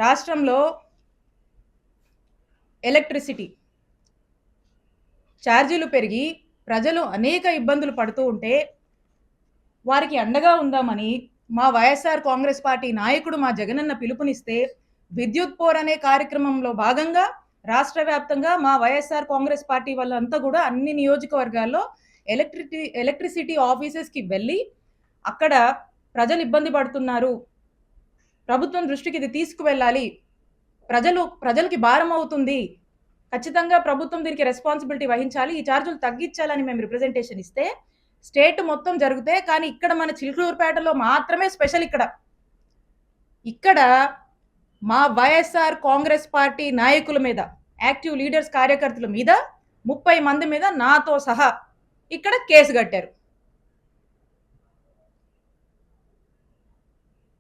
రాష్ట్రంలో ఎలక్ట్రిసిటీ ఛార్జీలు పెరిగి ప్రజలు అనేక ఇబ్బందులు పడుతూ ఉంటే వారికి అండగా ఉందామని మా వైఎస్ఆర్ కాంగ్రెస్ పార్టీ నాయకుడు మా జగనన్న పిలుపునిస్తే విద్యుత్ పోర్ అనే కార్యక్రమంలో భాగంగా రాష్ట్ర వ్యాప్తంగా మా వైఎస్ఆర్ కాంగ్రెస్ పార్టీ వాళ్ళంతా కూడా అన్ని నియోజకవర్గాల్లో ఎలక్ట్రిసిటీ ఆఫీసెస్కి వెళ్ళి అక్కడ ప్రజలు ఇబ్బంది పడుతున్నారు, ప్రభుత్వం దృష్టికి ఇది తీసుకువెళ్ళాలి, ప్రజలకి భారం అవుతుంది, ఖచ్చితంగా ప్రభుత్వం దీనికి రెస్పాన్సిబిలిటీ వహించాలి, ఈ ఛార్జీలు తగ్గించాలని మేము రిప్రజెంటేషన్ ఇస్తే స్టేట్ మొత్తం జరిగితే కానీ ఇక్కడ మన చిలుకూరుపేటలో మాత్రమే స్పెషల్. ఇక్కడ మా వైఎస్ఆర్ కాంగ్రెస్ పార్టీ నాయకుల మీద, యాక్టివ్ లీడర్స్ కార్యకర్తల మీద 30 మంది మీద నాతో సహా ఇక్కడ కేసు కట్టారు.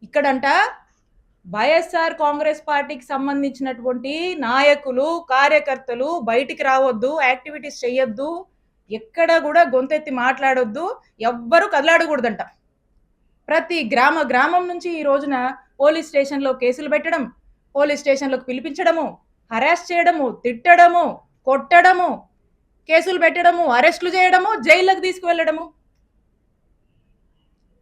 ఇక్కడంట వైఎస్ఆర్ కాంగ్రెస్ పార్టీకి సంబంధించినటువంటి నాయకులు కార్యకర్తలు బయటికి రావద్దు, యాక్టివిటీస్ చేయొద్దు, ఎక్కడ కూడా గొంతెత్తి మాట్లాడొద్దు, ఎవ్వరూ కదలాడకూడదంట. ప్రతి గ్రామం నుంచి ఈ రోజున పోలీస్ స్టేషన్లో కేసులు పెట్టడం, పోలీస్ స్టేషన్లోకి పిలిపించడము, హరాస్ చేయడము, తిట్టడము, కొట్టడము, కేసులు పెట్టడము, అరెస్టులు చేయడము, జైళ్ళకు తీసుకువెళ్ళడము,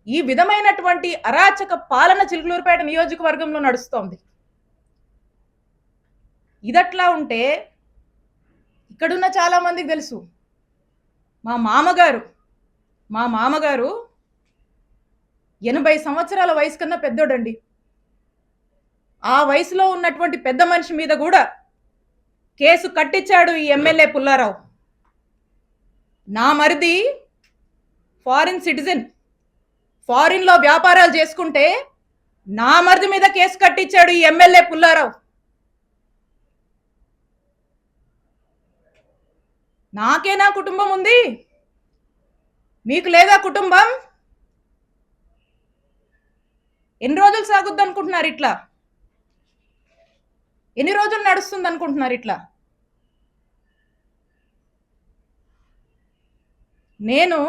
ఈ విధమైనటువంటి అరాచక పాలన చిలుకూరుపేట నియోజకవర్గంలో నడుస్తోంది. ఇదట్లా ఉంటే ఇక్కడున్న చాలా మందికి తెలుసు, మా మామగారు 80 సంవత్సరాల వయసు కన్నా పెద్దోడండి. ఆ వయసులో ఉన్నటువంటి పెద్ద మనిషి మీద కూడా కేసు కట్టించాడు ఈ ఎమ్మెల్యే పుల్లారావు. నా మరిది ఫారిన్ సిటిజన్, ఫారిన్లో వ్యాపారాలు చేసుకుంటే నా మరిది మీద కేసు కట్టించాడు ఈ ఎమ్మెల్యే పుల్లారావు. నాకేనా కుటుంబం ఉంది, మీకు లేదా కుటుంబం? ఎన్ని రోజులు సాగుద్ది అనుకుంటున్నారు ఇట్లా? ఎన్ని రోజులు నడుస్తుంది అనుకుంటున్నారు ఇట్లా? నేను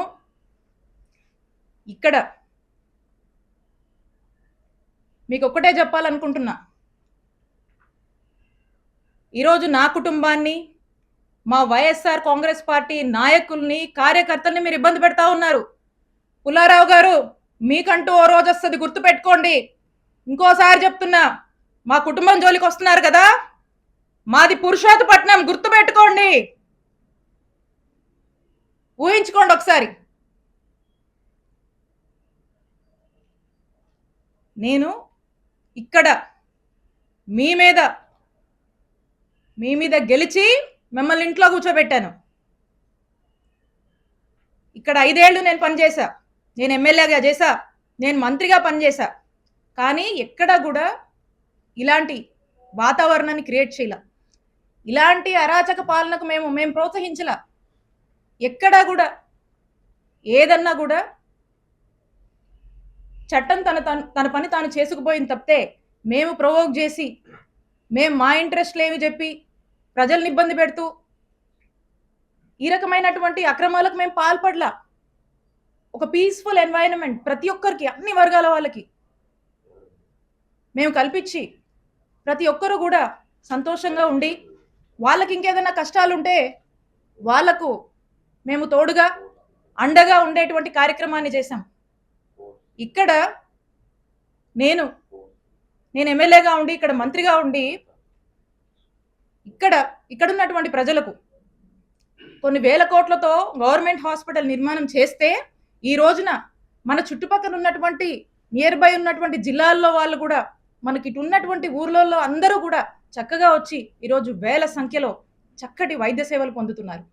ఇక్కడ మీకు ఒక్కటే చెప్పాలనుకుంటున్నా, ఈరోజు నా కుటుంబాన్ని, మా వైఎస్ఆర్ కాంగ్రెస్ పార్టీ నాయకుల్ని కార్యకర్తల్ని మీరు ఇబ్బంది పెడతా ఉన్నారు. పుల్లారావు గారు, మీకంటూ ఓ రోజు వస్తుంది, గుర్తుపెట్టుకోండి. ఇంకోసారి చెప్తున్నా, మా కుటుంబం జోలికి వస్తున్నారు కదా, మాది పురుషోత్తపట్నం, గుర్తుపెట్టుకోండి, ఊహించుకోండి ఒకసారి. నేను ఇక్కడ మీ మీద గెలిచి మిమ్మల్ని ఇంట్లో కూర్చోబెట్టాను. ఇక్కడ 5 ఏళ్ళు నేను పనిచేశా, నేను ఎమ్మెల్యేగా చేశా, నేను మంత్రిగా పనిచేశా, కానీ ఎక్కడా కూడా ఇలాంటి వాతావరణాన్ని క్రియేట్ చేయాల, ఇలాంటి అరాచక పాలనకు మేము ప్రోత్సహించాల. ఎక్కడా కూడా ఏదన్నా కూడా చట్టం తన పని తాను చేసుకుపోయింది తప్పితే మేము ప్రొవోక్ చేసి, మేము మా ఇంట్రెస్ట్లు ఏమి చెప్పి ప్రజల్ని ఇబ్బంది పెడుతూ ఈ రకమైనటువంటి అక్రమాలకు మేము పాల్పడలా. ఒక పీస్ఫుల్ ఎన్వైరన్మెంట్ ప్రతి ఒక్కరికి, అన్ని వర్గాల వాళ్ళకి మేము కల్పించి ప్రతి ఒక్కరు కూడా సంతోషంగా ఉండి, వాళ్ళకి ఇంకేదైనా కష్టాలుంటే వాళ్లకు మేము తోడుగా అండగా ఉండేటువంటి కార్యక్రమాన్ని చేశాం. ఇక్కడ నేను ఎమ్మెల్యేగా ఉండి, ఇక్కడ మంత్రిగా ఉండి, ఇక్కడ ఉన్నటువంటి ప్రజలకు కొన్ని వేల కోట్లతో గవర్నమెంట్ హాస్పిటల్ నిర్మాణం చేస్తే ఈ రోజున మన చుట్టుపక్కల ఉన్నటువంటి నియర్ బై ఉన్నటువంటి జిల్లాల్లో వాళ్ళు కూడా, మనకి ఇటు ఉన్నటువంటి ఊర్లలో అందరూ కూడా చక్కగా వచ్చి ఈరోజు వేల సంఖ్యలో చక్కటి వైద్య సేవలు పొందుతున్నారు.